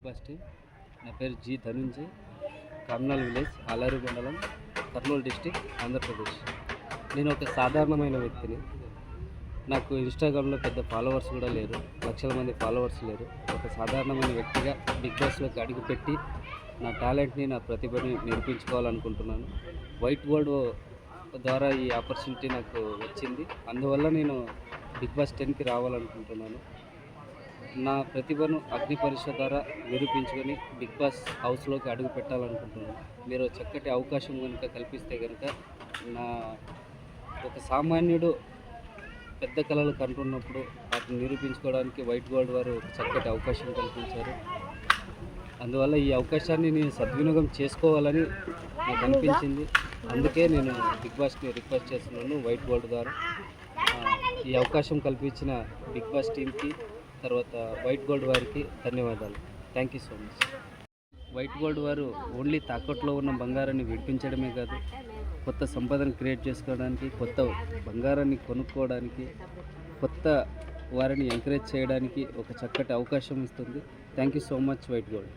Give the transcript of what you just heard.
First నా పేరు G Dhananjay, కమ్నాల్ village, ఆలారు మండలం, కర్నూలు డిస్టిక్, ఆంధ్రప్రదేశ్. నేను ఒక సాధారణమైన వ్యక్తిని. నాకు ఇన్స్టాగ్రామ్లో పెద్ద ఫాలోవర్స్ కూడా లేరు, లక్షల మంది ఫాలోవర్స్ లేరు. ఒక సాధారణమైన వ్యక్తిగా బిగ్ బాస్లోకి అడుగుపెట్టి నా టాలెంట్ని, నా ప్రతిభని నిరూపించుకోవాలనుకుంటున్నాను. వైట్ బోర్డ్ ద్వారా ఈ ఆపర్చునిటీ నాకు వచ్చింది. అందువల్ల నేను బిగ్ బాస్ 10కి రావాలనుకుంటున్నాను. నా ప్రతిభను అగ్ని పరీక్ష ద్వారా నిరూపించుకొని బిగ్ బాస్ హౌస్లోకి అడుగు పెట్టాలనుకుంటున్నాను. మీరు చక్కటి అవకాశం కనుక కల్పిస్తే కనుక, నా ఒక సామాన్యుడు పెద్ద కళలు కంటున్నప్పుడు వాటిని నిరూపించుకోవడానికి వైట్ బోర్డ్ వారు ఒక చక్కటి అవకాశం కల్పించారు. అందువల్ల ఈ అవకాశాన్ని నేను సద్వినియోగం చేసుకోవాలని నాకు అనిపించింది. అందుకే నేను బిగ్ బాస్కి రిక్వెస్ట్ చేస్తున్నాను వైట్ బోర్డ్ ద్వారా. ఈ అవకాశం కల్పించిన బిగ్ బాస్ టీంకి, తర్వాత వైట్ గోల్డ్ వారికి ధన్యవాదాలు. Thank you so much. White gold వారు ఓన్లీ తాకట్లో ఉన్న బంగారాన్ని విడిపించడమే కాదు, కొత్త సంపదను క్రియేట్ చేసుకోవడానికి, కొత్త బంగారాన్ని కొనుక్కోవడానికి, కొత్త వారిని ఎంకరేజ్ చేయడానికి ఒక చక్కటి అవకాశం ఇస్తుంది. Thank you so much white gold.